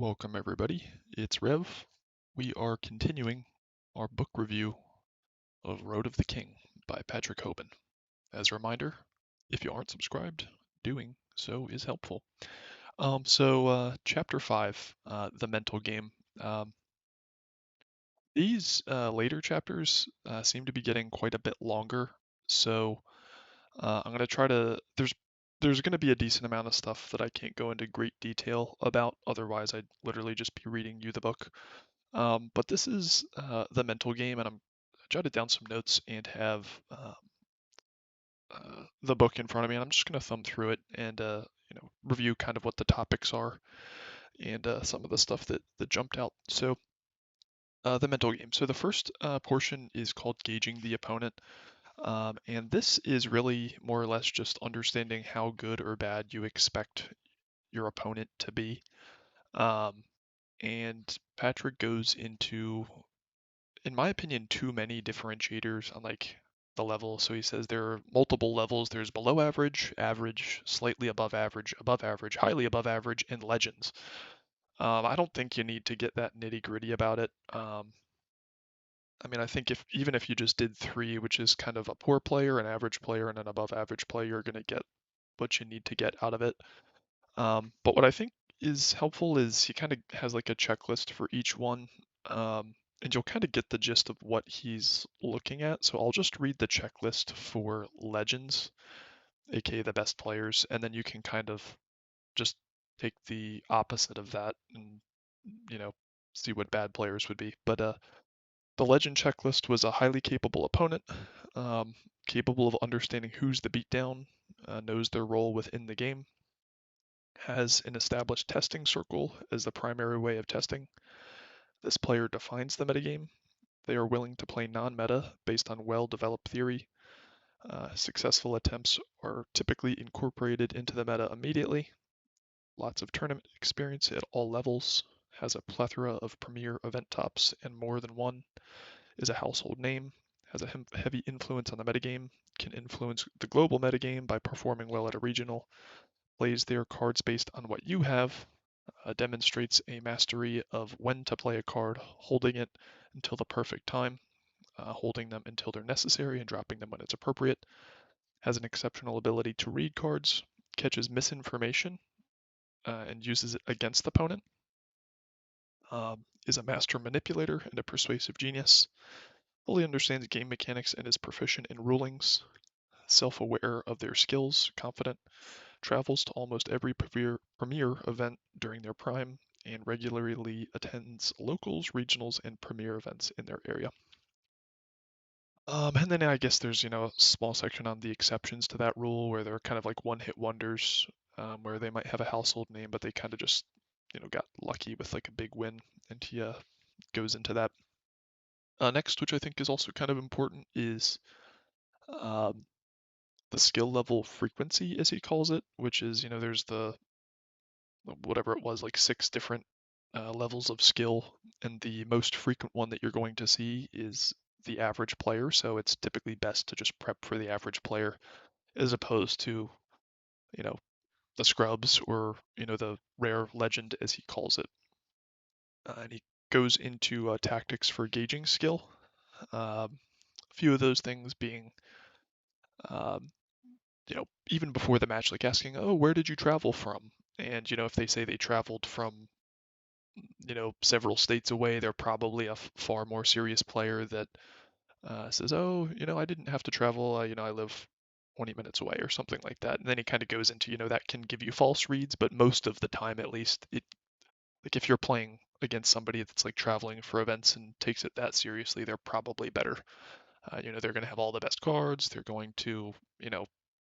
Welcome everybody, it's Rev. We are continuing our book review of Road of the King by Patrick Hoban. As a reminder, if you aren't subscribed, doing so is helpful. Chapter 5, The Mental Game. These later chapters seem to be getting quite a bit longer, so I'm going to try to, there's going to be a decent amount of stuff that I can't go into great detail about, otherwise I'd literally just be reading you the book. But this is the mental game, and I jotted down some notes and have the book in front of me, and I'm just going to thumb through it and review kind of what the topics are and some of the stuff that jumped out. The mental game. So the first portion is called gauging the opponent, and this is really more or less just understanding how good or bad you expect your opponent to be. Um, and Patrick goes into, in my opinion, too many differentiators on like the level. So he says there are multiple levels. There's below average, average, slightly above average, highly above average, and legends. I don't think you need to get that nitty gritty about it. I mean, I think if even if you just did three, which is kind of a poor player, an average player, and an above average player, you're going to get what you need to get out of it. But what I think is helpful is he kind of has like a checklist for each one, and you'll kind of get the gist of what he's looking at. So I'll just read the checklist for legends, aka the best players, and then you can kind of just take the opposite of that and you know see what bad players would be. But the legend checklist was a highly capable opponent, um, capable of understanding who's the beatdown, knows their role within the game, has an established testing circle as the primary way of testing. This player defines the metagame. They are willing to play non-meta based on well-developed theory. Successful attempts are typically incorporated into the meta immediately. Lots of tournament experience at all levels. Has a plethora of premier event tops and more than one. Is a household name. Has a heavy influence on the metagame. Can influence the global metagame by performing well at a regional. Plays their cards based on what you have. Demonstrates a mastery of when to play a card, holding it until the perfect time, holding them until they're necessary and dropping them when it's appropriate. Has an exceptional ability to read cards, catches misinformation, and uses it against the opponent. Is a master manipulator and a persuasive genius. Fully understands game mechanics and is proficient in rulings. Self-aware of their skills, confident, travels to almost every premier event during their prime, and regularly attends locals, regionals, and premier events in their area. And then I guess there's, a small section on the exceptions to that rule where they're kind of like one-hit wonders, where they might have a household name, but they kind of just, got lucky with like a big win, and he goes into that. Next, which I think is also kind of important, is um, the skill level frequency, as he calls it, which is, there's the whatever it was, like 6 different levels of skill, and the most frequent one that you're going to see is the average player. So it's typically best to just prep for the average player as opposed to, you know, the scrubs or, the rare legend, as he calls it. And he goes into tactics for gauging skill. A few of those things being, um, even before the match, like asking, oh, where did you travel from? And, if they say they traveled from several states away, they're probably a far more serious player that says, "Oh, I didn't have to travel. I live 20 minutes away," or something like that. And then he kind of goes into, that can give you false reads, but most of the time, at least, it like if you're playing against somebody that's like traveling for events and takes it that seriously, they're probably better. They're going to have all the best cards. They're going to,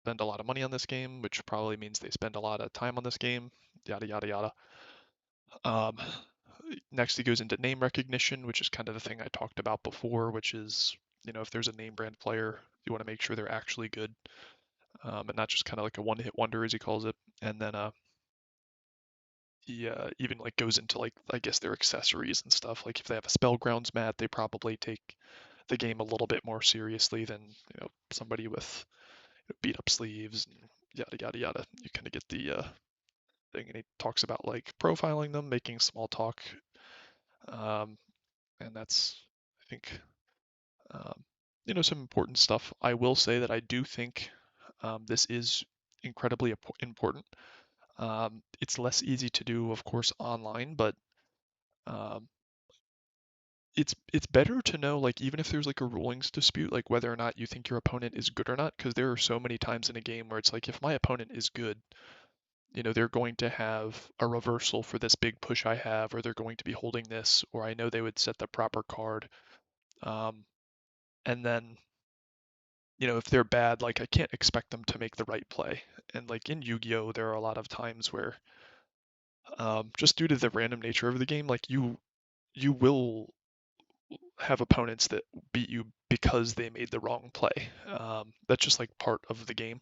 spend a lot of money on this game, which probably means they spend a lot of time on this game. Yada yada yada. Um, Next, he goes into name recognition, which is kind of the thing I talked about before, which is, if there's a name brand player, you want to make sure they're actually good, and not just kind of like a one-hit wonder, as he calls it. And then he even like goes into like I guess their accessories and stuff. Like if they have a spell grounds mat, they probably take the game a little bit more seriously than somebody with beat up sleeves and yada yada yada. You kind of get thing, and he talks about like profiling them, making small talk, um, and that's, I think, um, some important stuff. I will say that I do think this is incredibly important. It's less easy to do, of course, online, but um, it's better to know, like, even if there's like a rulings dispute, like whether or not you think your opponent is good or not, because there are so many times in a game where it's like, if my opponent is good, they're going to have a reversal for this big push I have, or they're going to be holding this, or I know they would set the proper card. Um, and then, if they're bad, like I can't expect them to make the right play. And like in Yu-Gi-Oh, there are a lot of times where, just due to the random nature of the game, like you will have opponents that beat you because they made the wrong play. That's just like part of the game.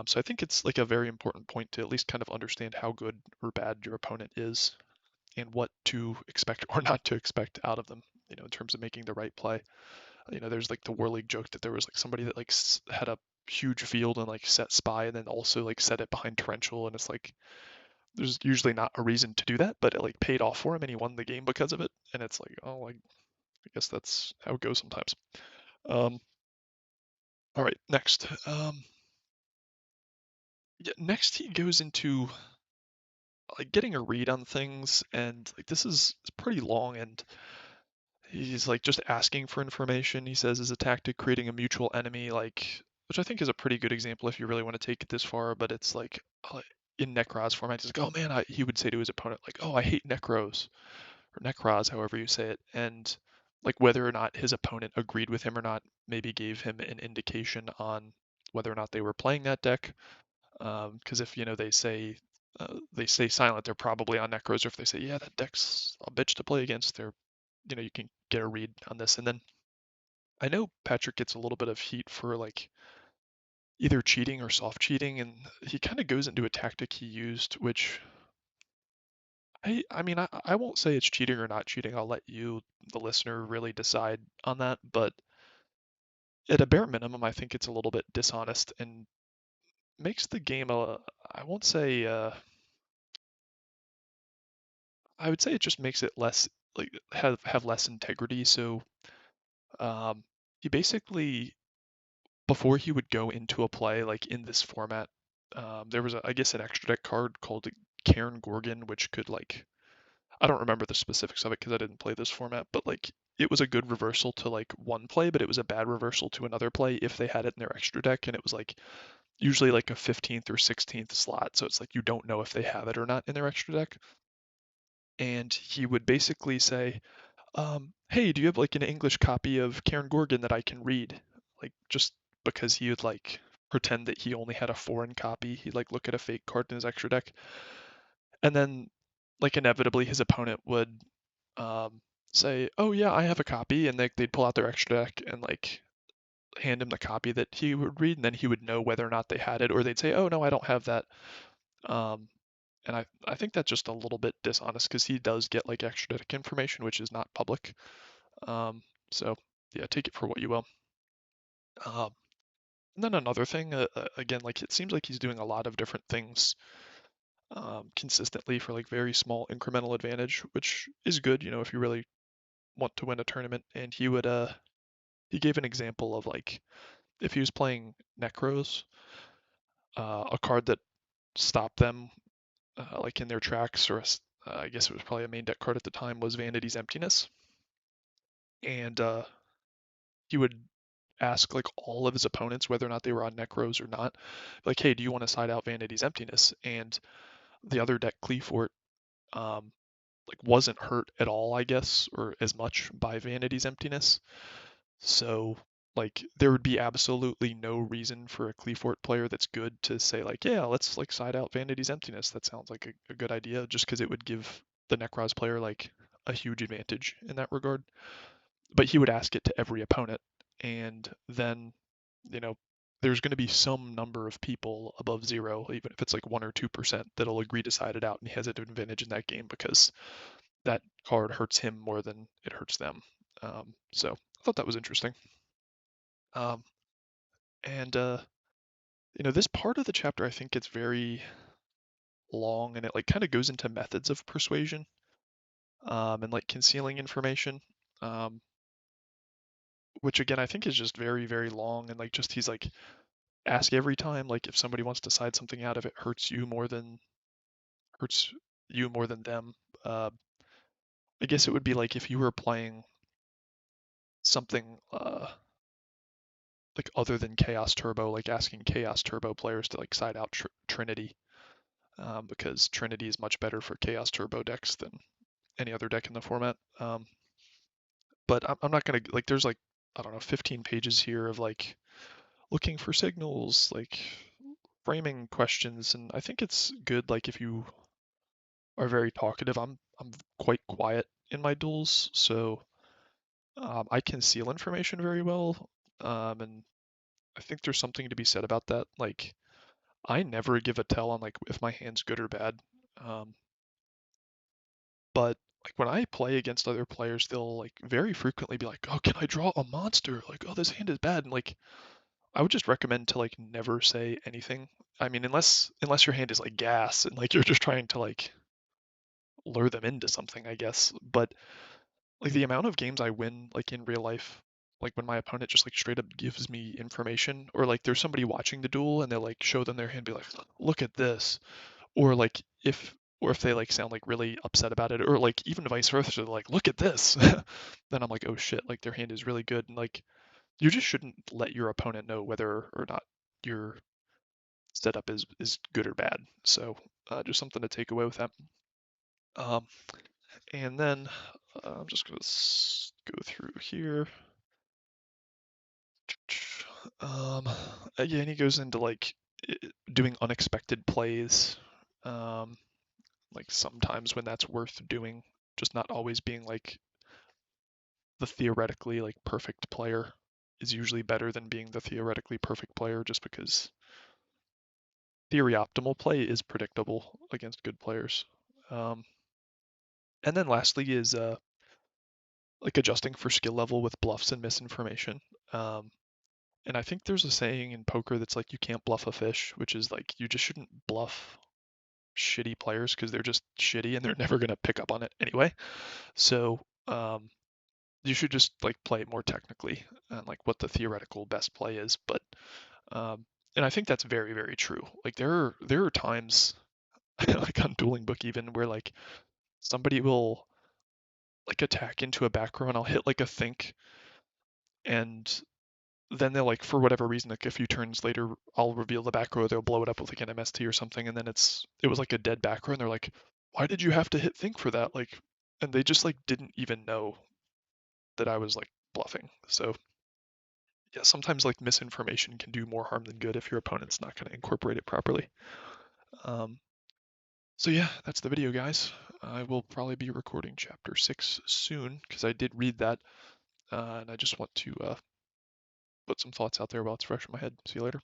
So I think it's like a very important point to at least kind of understand how good or bad your opponent is and what to expect or not to expect out of them, in terms of making the right play. There's like the War League joke that there was like somebody that like had a huge field and like set spy and then also like set it behind torrential, and it's like there's usually not a reason to do that, but it like paid off for him and he won the game because of it. And it's like, oh, like I guess that's how it goes sometimes. Um, all right, next. Yeah, next he goes into like getting a read on things, and like this is it's pretty long, and he's like just asking for information. He says is a tactic creating a mutual enemy, like, which I think is a pretty good example if you really want to take it this far. But it's like in Necros format, he's like, oh man, he would say to his opponent like, oh, I hate Necros or Necros, however you say it, and like whether or not his opponent agreed with him or not, maybe gave him an indication on whether or not they were playing that deck. Because if they stay silent, they're probably on Necros. Or if they say, yeah, that deck's a bitch to play against, you can get a read on this. And then I know Patrick gets a little bit of heat for like either cheating or soft cheating, and he kind of goes into a tactic he used, which I mean I won't say it's cheating or not cheating. I'll let you, the listener, really decide on that. But at a bare minimum, I think it's a little bit dishonest and makes the game I won't say I would say it just makes it less like have less integrity. So um, he basically, before he would go into a play like in this format, there was I guess an extra deck card called Cairn Gorgon, which could like, I don't remember the specifics of it because I didn't play this format, but like it was a good reversal to like one play, but it was a bad reversal to another play if they had it in their extra deck, and it was like usually like a 15th or 16th slot, so it's like you don't know if they have it or not in their extra deck. And he would basically say, hey, do you have like an English copy of Cairn Gorgon that I can read? Like just because he would like pretend that he only had a foreign copy, he'd like look at a fake card in his extra deck, and then like inevitably his opponent would um, say, oh yeah, I have a copy, and they'd pull out their extra deck and like hand him the copy that he would read, and then he would know whether or not they had it, or they'd say, oh no, I don't have that. Um, and I think that's just a little bit dishonest because he does get like extra deck information, which is not public. Um, so yeah, take it for what you will. Um, and then another thing, again, like it seems like he's doing a lot of different things consistently for like very small incremental advantage, which is good, if you really want to win a tournament. And he gave an example of like if he was playing Necros, a card that stopped them like in their tracks, or I guess it was probably a main deck card at the time, was Vanity's Emptiness, and he would ask like all of his opponents whether or not they were on Necros or not. Like, hey, do you want to side out Vanity's Emptiness? And the other deck, Cleafort, um, like wasn't hurt at all, I guess, or as much by Vanity's Emptiness. So like there would be absolutely no reason for a Cleafort player that's good to say like, yeah, let's like side out Vanity's Emptiness. That sounds like a good idea, just because it would give the Necros player like a huge advantage in that regard. But he would ask it to every opponent, and then you know there's going to be some number of people above zero, even if it's like 1 or 2%, that'll agree to side it out, and he has an advantage in that game because that card hurts him more than it hurts them. So I thought that was interesting. Um, and this part of the chapter I think gets very long, and it like kind of goes into methods of persuasion, and like concealing information, um, which again I think is just very, very long, and like just he's like ask every time like if somebody wants to side something out, if it hurts you more than them. Uh, I guess it would be like if you were playing something like other than Chaos Turbo, like asking Chaos Turbo players to like side out Trinity, because Trinity is much better for Chaos Turbo decks than any other deck in the format. But I'm not gonna like there's like I don't know 15 pages here of like looking for signals, like framing questions, and I think it's good like if you are very talkative. I'm quite quiet in my duels, so I conceal information very well, and I think there's something to be said about that. Like I never give a tell on like if my hand's good or bad, um, but like when I play against other players, they'll like very frequently be like, "Oh, can I draw a monster?" Like, "Oh, this hand is bad," and like I would just recommend to like never say anything. I mean, unless your hand is like gas and like you're just trying to like lure them into something, I guess. But like the amount of games I win like in real life, like when my opponent just like straight up gives me information, or like there's somebody watching the duel and they like show them their hand, be like, look at this, or like if they like sound like really upset about it, or like even vice versa, they're like, look at this, then I'm like, oh shit, like their hand is really good, and like you just shouldn't let your opponent know whether or not your setup is good or bad. So just something to take away with that. Um, and then I'm just gonna go through here. Yeah, and he goes into like doing unexpected plays. Um, like sometimes when that's worth doing, just not always being like the theoretically like perfect player is usually better than being the theoretically perfect player, just because theory optimal play is predictable against good players. Um, and then lastly is like adjusting for skill level with bluffs and misinformation. Um, and I think there's a saying in poker that's like you can't bluff a fish, which is like you just shouldn't bluff shitty players because they're just shitty and they're never gonna pick up on it anyway. So you should just like play it more technically and like what the theoretical best play is. But um, and I think that's very, very true. Like there are times like on Dueling Book even where like somebody will like attack into a back row and I'll hit like a think, and then they'll like for whatever reason like a few turns later I'll reveal the back row, they'll blow it up with like an MST or something, and then it was like a dead back row and they're like, why did you have to hit think for that? Like, and they just like didn't even know that I was like bluffing. So yeah, sometimes like misinformation can do more harm than good if your opponent's not going to incorporate it properly. Um, so yeah, that's the video, guys. I will probably be recording chapter 6 soon because I did read that, and I just want to put some thoughts out there while it's fresh in my head. See you later.